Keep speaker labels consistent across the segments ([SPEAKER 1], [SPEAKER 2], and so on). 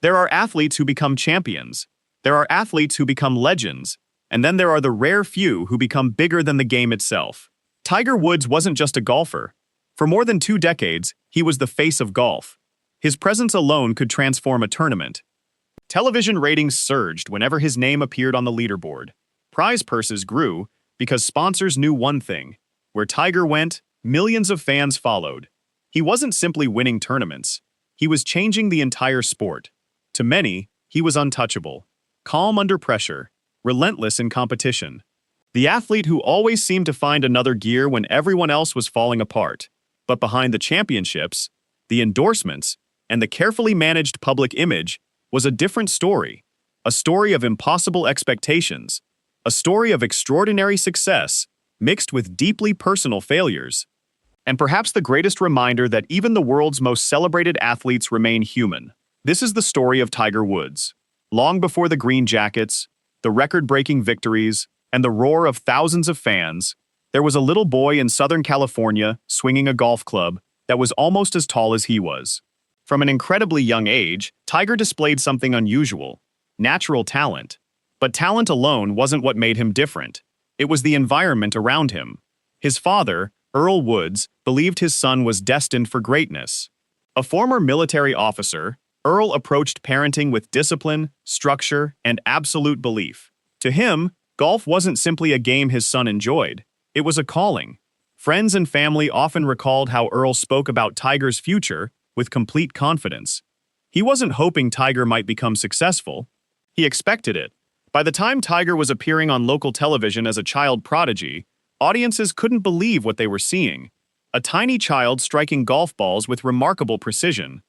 [SPEAKER 1] There are athletes who become champions. There are athletes who become legends. And then there are the rare few who become bigger than the game itself. Tiger Woods wasn't just a golfer. For more than 2 decades, he was the face of golf. His presence alone could transform a tournament. Television ratings surged whenever his name appeared on the leaderboard. Prize purses grew because sponsors knew one thing: where Tiger went, millions of fans followed. He wasn't simply winning tournaments. He was changing the entire sport. To many, he was untouchable, calm under pressure, relentless in competition. The athlete who always seemed to find another gear when everyone else was falling apart. But behind the championships, the endorsements, and the carefully managed public image was a different story. A story of impossible expectations. A story of extraordinary success, mixed with deeply personal failures. And perhaps the greatest reminder that even the world's most celebrated athletes remain human. This is the story of Tiger Woods. Long before the green jackets, the record-breaking victories, and the roar of thousands of fans, there was a little boy in Southern California swinging a golf club that was almost as tall as he was. From an incredibly young age, Tiger displayed something unusual: natural talent. But talent alone wasn't what made him different. It was the environment around him. His father, Earl Woods, believed his son was destined for greatness. A former military officer, Earl approached parenting with discipline, structure, and absolute belief. To him, golf wasn't simply a game his son enjoyed. It was a calling. Friends and family often recalled how Earl spoke about Tiger's future with complete confidence. He wasn't hoping Tiger might become successful. He expected it. By the time Tiger was appearing on local television as a child prodigy, audiences couldn't believe what they were seeing. A tiny child striking golf balls with remarkable precision.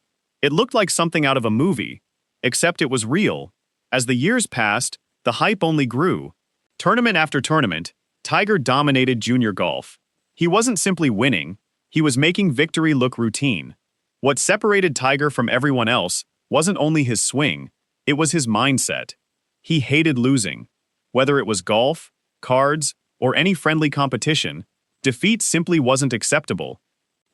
[SPEAKER 1] It looked like something out of a movie, except it was real. As the years passed, the hype only grew. Tournament after tournament, Tiger dominated junior golf. He wasn't simply winning, he was making victory look routine. What separated Tiger from everyone else wasn't only his swing, it was his mindset. He hated losing. Whether it was golf, cards, or any friendly competition, defeat simply wasn't acceptable.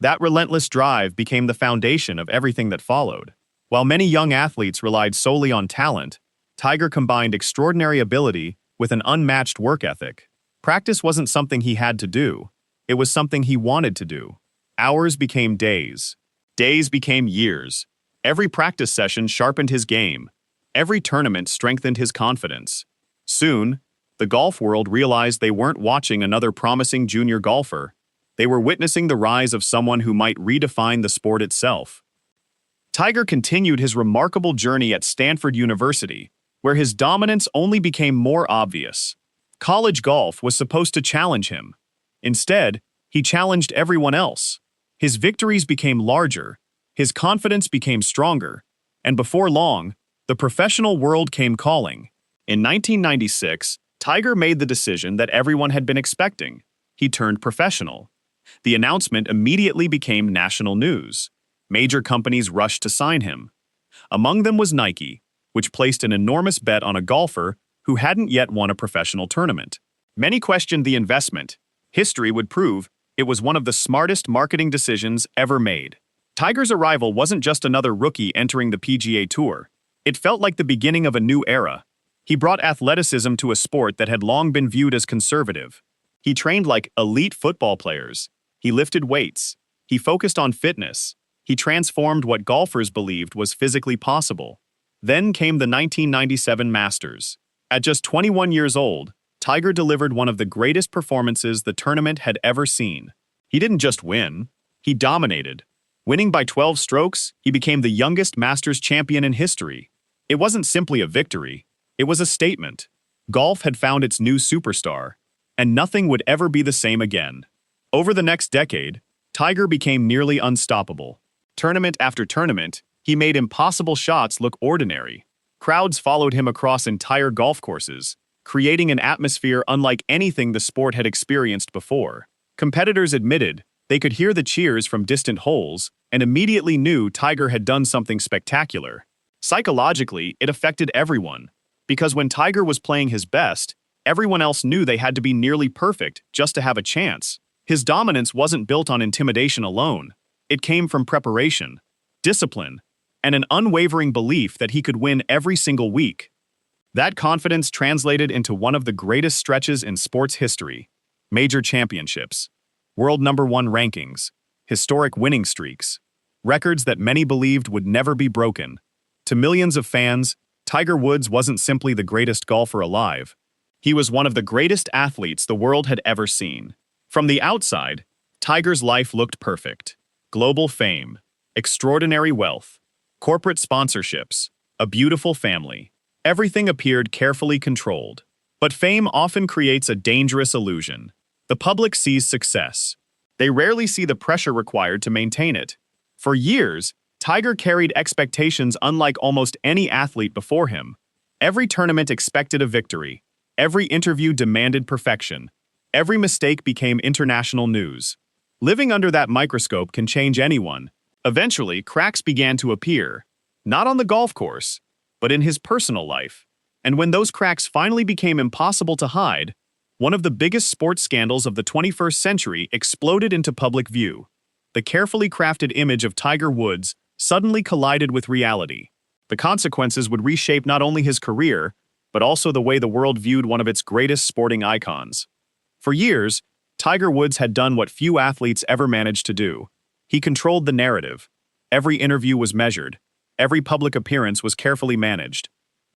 [SPEAKER 1] That relentless drive became the foundation of everything that followed. While many young athletes relied solely on talent, Tiger combined extraordinary ability with an unmatched work ethic. Practice wasn't something he had to do. It was something he wanted to do. Hours became days. Days became years. Every practice session sharpened his game. Every tournament strengthened his confidence. Soon, the golf world realized they weren't watching another promising junior golfer. They were witnessing the rise of someone who might redefine the sport itself. Tiger continued his remarkable journey at Stanford University, where his dominance only became more obvious. College golf was supposed to challenge him. Instead, he challenged everyone else. His victories became larger, his confidence became stronger, and before long, the professional world came calling. In 1996, Tiger made the decision that everyone had been expecting. He turned professional. The announcement immediately became national news. Major companies rushed to sign him. Among them was Nike, which placed an enormous bet on a golfer who hadn't yet won a professional tournament. Many questioned the investment. History would prove it was one of the smartest marketing decisions ever made. Tiger's arrival wasn't just another rookie entering the PGA Tour. It felt like the beginning of a new era. He brought athleticism to a sport that had long been viewed as conservative. He trained like elite football players. He lifted weights. He focused on fitness. He transformed what golfers believed was physically possible. Then came the 1997 Masters. At just 21 years old, Tiger delivered one of the greatest performances the tournament had ever seen. He didn't just win, he dominated. Winning by 12 strokes, he became the youngest Masters champion in history. It wasn't simply a victory, it was a statement. Golf had found its new superstar, and nothing would ever be the same again. Over the next decade, Tiger became nearly unstoppable. Tournament after tournament, he made impossible shots look ordinary. Crowds followed him across entire golf courses, creating an atmosphere unlike anything the sport had experienced before. Competitors admitted they could hear the cheers from distant holes and immediately knew Tiger had done something spectacular. Psychologically, it affected everyone, because when Tiger was playing his best, everyone else knew they had to be nearly perfect just to have a chance. His dominance wasn't built on intimidation alone. It came from preparation, discipline, and an unwavering belief that he could win every single week. That confidence translated into one of the greatest stretches in sports history: major championships, world #1 rankings, historic winning streaks, records that many believed would never be broken. To millions of fans, Tiger Woods wasn't simply the greatest golfer alive. He was one of the greatest athletes the world had ever seen. From the outside, Tiger's life looked perfect. Global fame, extraordinary wealth, corporate sponsorships, a beautiful family. Everything appeared carefully controlled. But fame often creates a dangerous illusion. The public sees success. They rarely see the pressure required to maintain it. For years, Tiger carried expectations unlike almost any athlete before him. Every tournament expected a victory. Every interview demanded perfection. Every mistake became international news. Living under that microscope can change anyone. Eventually, cracks began to appear, not on the golf course, but in his personal life. And when those cracks finally became impossible to hide, one of the biggest sports scandals of the 21st century exploded into public view. The carefully crafted image of Tiger Woods suddenly collided with reality. The consequences would reshape not only his career, but also the way the world viewed one of its greatest sporting icons. For years, Tiger Woods had done what few athletes ever managed to do. He controlled the narrative. Every interview was measured. Every public appearance was carefully managed.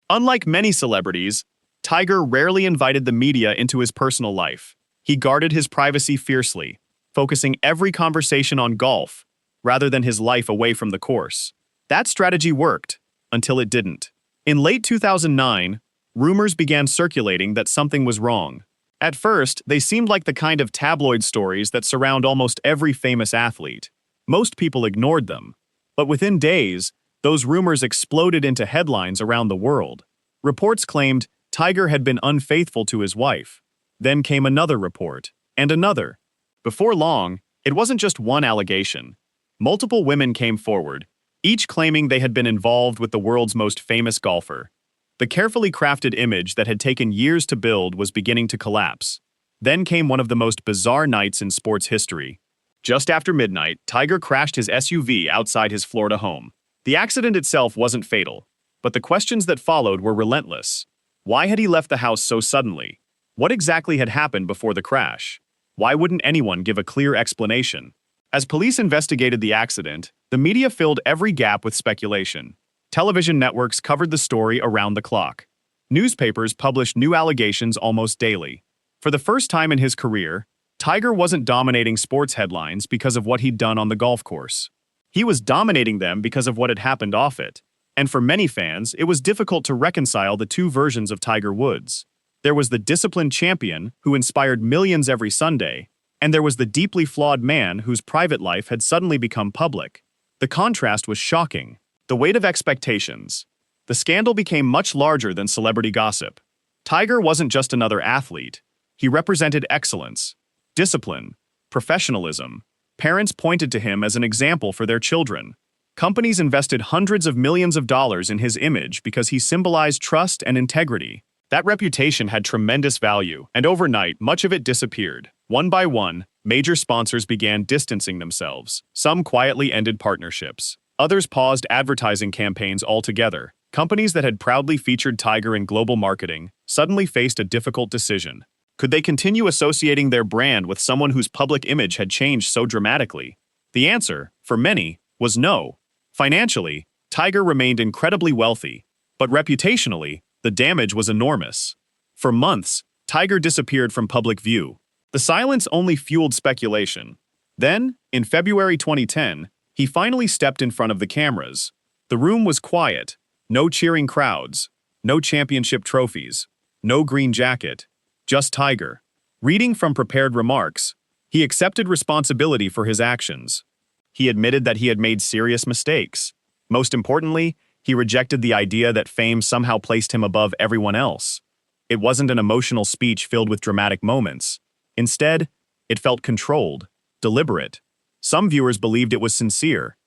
[SPEAKER 1] Unlike many celebrities, Tiger rarely invited the media into his personal life. He guarded his privacy fiercely, focusing every conversation on golf, rather than his life away from the course. That strategy worked, until it didn't. In late 2009, rumors began circulating that something was wrong. At first, they seemed like the kind of tabloid stories that surround almost every famous athlete. Most people ignored them. But within days, those rumors exploded into headlines around the world. Reports claimed Tiger had been unfaithful to his wife. Then came another report, and another. Before long, it wasn't just one allegation. Multiple women came forward, each claiming they had been involved with the world's most famous golfer. The carefully crafted image that had taken years to build was beginning to collapse. Then came one of the most bizarre nights in sports history. Just after midnight, Tiger crashed his SUV outside his Florida home. The accident itself wasn't fatal, but the questions that followed were relentless. Why had he left the house so suddenly? What exactly had happened before the crash? Why wouldn't anyone give a clear explanation? As police investigated the accident, the media filled every gap with speculation. Television networks covered the story around the clock. Newspapers published new allegations almost daily. For the first time in his career, Tiger wasn't dominating sports headlines because of what he'd done on the golf course. He was dominating them because of what had happened off it. And for many fans, it was difficult to reconcile the two versions of Tiger Woods. There was the disciplined champion who inspired millions every Sunday, and there was the deeply flawed man whose private life had suddenly become public. The contrast was shocking. The weight of expectations. The scandal became much larger than celebrity gossip. Tiger wasn't just another athlete. He represented excellence, discipline, professionalism. Parents pointed to him as an example for their children. Companies invested hundreds of millions of dollars in his image because he symbolized trust and integrity. That reputation had tremendous value, and overnight, much of it disappeared. One by one, major sponsors began distancing themselves. Some quietly ended partnerships. Others paused advertising campaigns altogether. Companies that had proudly featured Tiger in global marketing suddenly faced a difficult decision. Could they continue associating their brand with someone whose public image had changed so dramatically? The answer, for many, was no. Financially, Tiger remained incredibly wealthy, but reputationally, the damage was enormous. For months, Tiger disappeared from public view. The silence only fueled speculation. Then, in February 2010, he finally stepped in front of the cameras. The room was quiet. No cheering crowds. No championship trophies. No green jacket. Just Tiger. Reading from prepared remarks, he accepted responsibility for his actions. He admitted that he had made serious mistakes. Most importantly, he rejected the idea that fame somehow placed him above everyone else. It wasn't an emotional speech filled with dramatic moments. Instead, it felt controlled, deliberate. Some viewers believed it was sincere.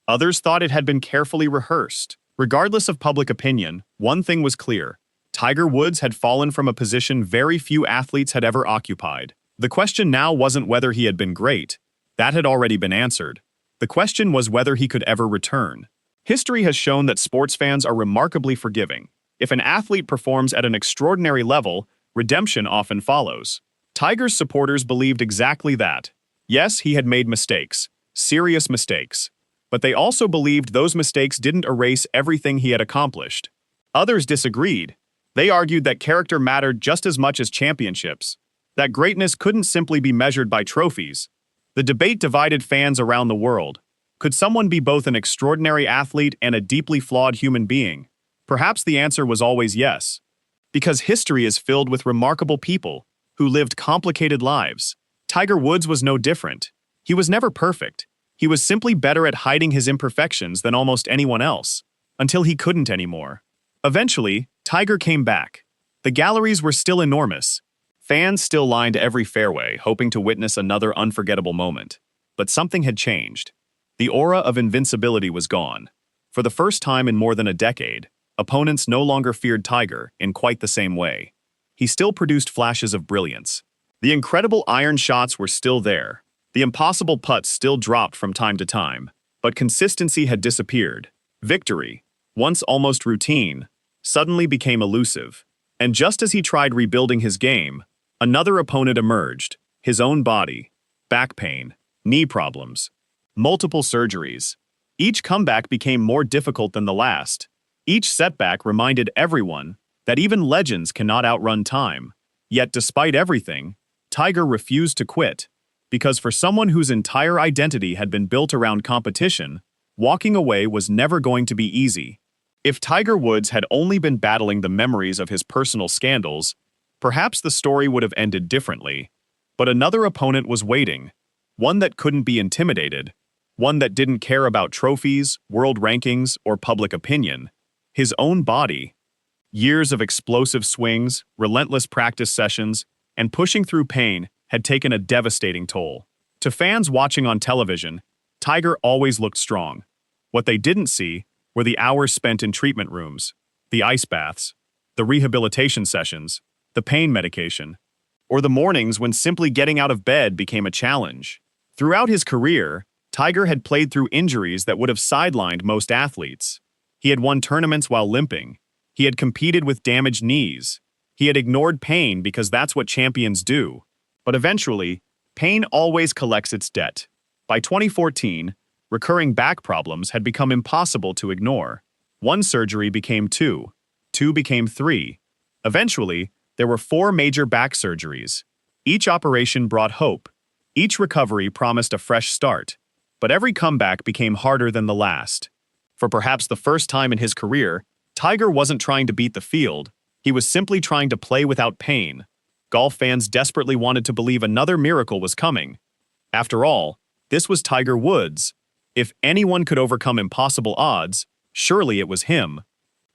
[SPEAKER 1] Others thought it had been carefully rehearsed. Regardless of public opinion, one thing was clear. Tiger Woods had fallen from a position very few athletes had ever occupied. The question now wasn't whether he had been great. That had already been answered. The question was whether he could ever return. History has shown that sports fans are remarkably forgiving. If an athlete performs at an extraordinary level, redemption often follows. Tiger's supporters believed exactly that. Yes, he had made mistakes, serious mistakes. But they also believed those mistakes didn't erase everything he had accomplished. Others disagreed. They argued that character mattered just as much as championships, that greatness couldn't simply be measured by trophies. The debate divided fans around the world. Could someone be both an extraordinary athlete and a deeply flawed human being? Perhaps the answer was always yes. Because history is filled with remarkable people who lived complicated lives. Tiger Woods was no different. He was never perfect. He was simply better at hiding his imperfections than almost anyone else, until he couldn't anymore. Eventually, Tiger came back. The galleries were still enormous. Fans still lined every fairway, hoping to witness another unforgettable moment. But something had changed. The aura of invincibility was gone. For the first time in more than a decade, opponents no longer feared Tiger in quite the same way. He still produced flashes of brilliance. The incredible iron shots were still there. The impossible putts still dropped from time to time. But consistency had disappeared. Victory, once almost routine, suddenly became elusive. And just as he tried rebuilding his game, another opponent emerged. His own body. Back pain. Knee problems. Multiple surgeries. Each comeback became more difficult than the last. Each setback reminded everyone that even legends cannot outrun time. Yet despite everything, Tiger refused to quit. Because for someone whose entire identity had been built around competition, walking away was never going to be easy. If Tiger Woods had only been battling the memories of his personal scandals, perhaps the story would have ended differently. But another opponent was waiting, one that couldn't be intimidated, one that didn't care about trophies, world rankings, or public opinion. His own body. Years of explosive swings, relentless practice sessions, and pushing through pain had taken a devastating toll. To fans watching on television, Tiger always looked strong. What they didn't see were the hours spent in treatment rooms, the ice baths, the rehabilitation sessions, the pain medication, or the mornings when simply getting out of bed became a challenge. Throughout his career, Tiger had played through injuries that would have sidelined most athletes. He had won tournaments while limping. He had competed with damaged knees. He had ignored pain because that's what champions do. But eventually, pain always collects its debt. By 2014, recurring back problems had become impossible to ignore. One surgery became two became three. Eventually, there were 4 major back surgeries. Each operation brought hope. Each recovery promised a fresh start. But every comeback became harder than the last. For perhaps the first time in his career, Tiger wasn't trying to beat the field. He was simply trying to play without pain. Golf fans desperately wanted to believe another miracle was coming. After all, this was Tiger Woods. If anyone could overcome impossible odds, surely it was him.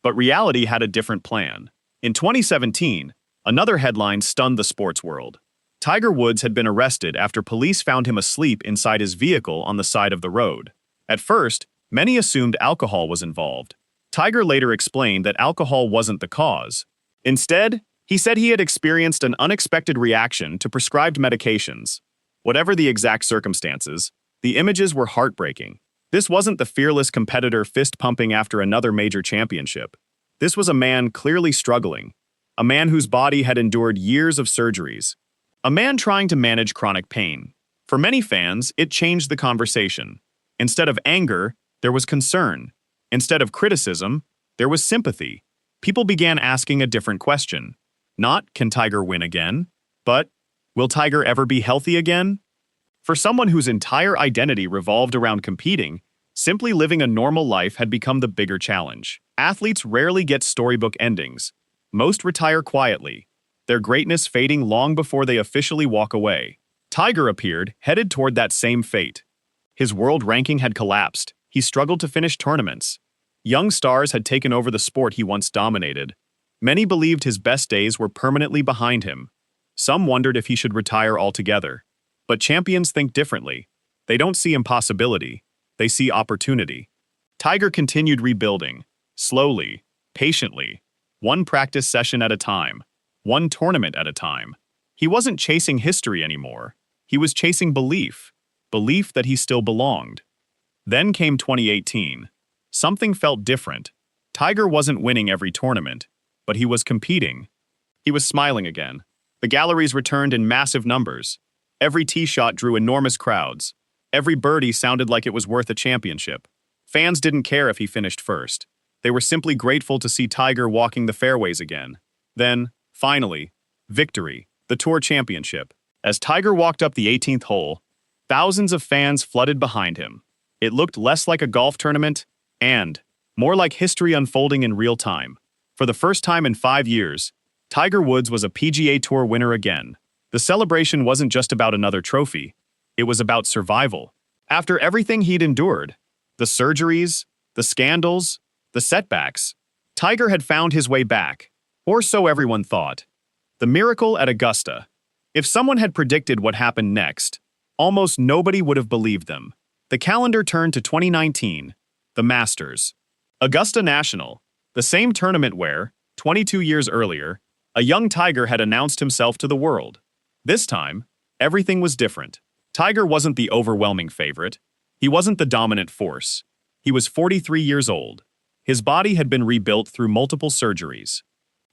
[SPEAKER 1] But reality had a different plan. In 2017, another headline stunned the sports world. Tiger Woods had been arrested after police found him asleep inside his vehicle on the side of the road. At first, many assumed alcohol was involved. Tiger later explained that alcohol wasn't the cause. Instead, he said he had experienced an unexpected reaction to prescribed medications. Whatever the exact circumstances, the images were heartbreaking. This wasn't the fearless competitor fist-pumping after another major championship. This was a man clearly struggling, a man whose body had endured years of surgeries, a man trying to manage chronic pain. For many fans, it changed the conversation. Instead of anger, there was concern. Instead of criticism, there was sympathy. People began asking a different question. Not, can Tiger win again? But, will Tiger ever be healthy again? For someone whose entire identity revolved around competing, simply living a normal life had become the bigger challenge. Athletes rarely get storybook endings. Most retire quietly, their greatness fading long before they officially walk away. Tiger appeared, headed toward that same fate. His world ranking had collapsed. He struggled to finish tournaments. Young stars had taken over the sport he once dominated. Many believed his best days were permanently behind him. Some wondered if he should retire altogether. But champions think differently. They don't see impossibility. They see opportunity. Tiger continued rebuilding, slowly, patiently, one practice session at a time, one tournament at a time. He wasn't chasing history anymore. He was chasing belief that he still belonged. Then came 2018. something felt different. Tiger wasn't winning every tournament, but he was competing. He was smiling again. The galleries returned in massive numbers. Every tee shot drew enormous crowds. Every birdie sounded like it was worth a championship. Fans didn't care if he finished first. They were simply grateful to see Tiger walking the fairways again. Then, finally, victory, the Tour Championship. As Tiger walked up the 18th hole, thousands of fans flooded behind him. It looked less like a golf tournament and more like history unfolding in real time. For the first time in 5 years, Tiger Woods was a PGA Tour winner again. The celebration wasn't just about another trophy. It was about survival. After everything he'd endured, the surgeries, the scandals, the setbacks, Tiger had found his way back, or so everyone thought. The miracle at Augusta. If someone had predicted what happened next, almost nobody would have believed them. The calendar turned to 2019, the Masters. Augusta National, the same tournament where, 22 years earlier, a young Tiger had announced himself to the world. This time, everything was different. Tiger wasn't the overwhelming favorite. He wasn't the dominant force. He was 43 years old. His body had been rebuilt through multiple surgeries.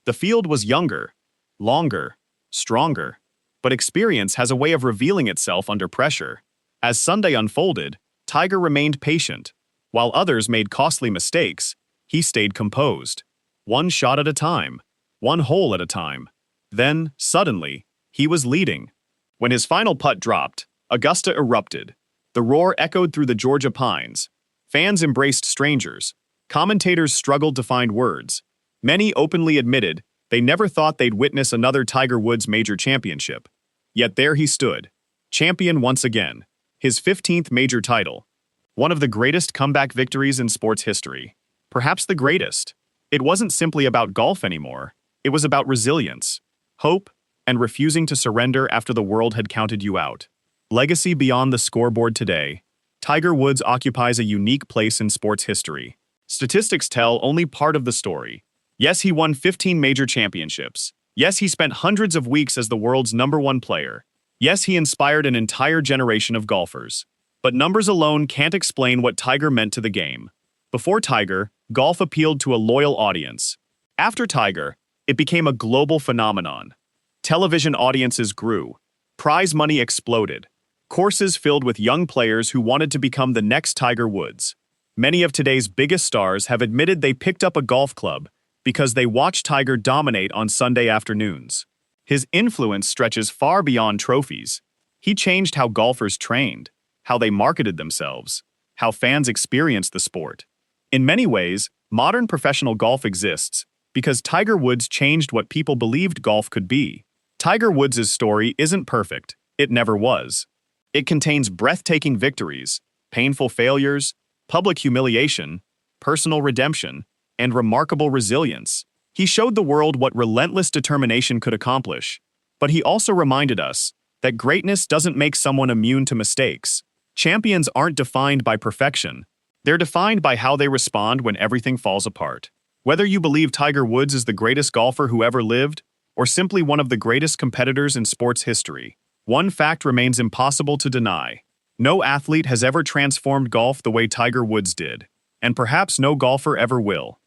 [SPEAKER 1] The field was younger, longer, stronger. But experience has a way of revealing itself under pressure. As Sunday unfolded, Tiger remained patient. While others made costly mistakes, he stayed composed. One shot at a time, one hole at a time. Then, suddenly, he was leading. When his final putt dropped, Augusta erupted. The roar echoed through the Georgia pines. Fans embraced strangers. Commentators struggled to find words. Many openly admitted they never thought they'd witness another Tiger Woods major championship. Yet there he stood, champion once again, his 15th major title. One of the greatest comeback victories in sports history. Perhaps the greatest. It wasn't simply about golf anymore. It was about resilience, hope, and refusing to surrender after the world had counted you out. Legacy beyond the scoreboard today. Tiger Woods occupies a unique place in sports history. Statistics tell only part of the story. Yes, he won 15 major championships. Yes, he spent hundreds of weeks as the world's #1 player. Yes, he inspired an entire generation of golfers. But numbers alone can't explain what Tiger meant to the game. Before Tiger, golf appealed to a loyal audience. After Tiger, it became a global phenomenon. Television audiences grew. Prize money exploded. Courses filled with young players who wanted to become the next Tiger Woods. Many of today's biggest stars have admitted they picked up a golf club because they watched Tiger dominate on Sunday afternoons. His influence stretches far beyond trophies. He changed how golfers trained, how they marketed themselves, how fans experienced the sport. In many ways, modern professional golf exists because Tiger Woods changed what people believed golf could be. Tiger Woods' story isn't perfect. It never was. It contains breathtaking victories, painful failures, public humiliation, personal redemption, and remarkable resilience. He showed the world what relentless determination could accomplish, but he also reminded us that greatness doesn't make someone immune to mistakes. Champions aren't defined by perfection. They're defined by how they respond when everything falls apart. Whether you believe Tiger Woods is the greatest golfer who ever lived, or simply one of the greatest competitors in sports history, one fact remains impossible to deny. No athlete has ever transformed golf the way Tiger Woods did, and perhaps no golfer ever will.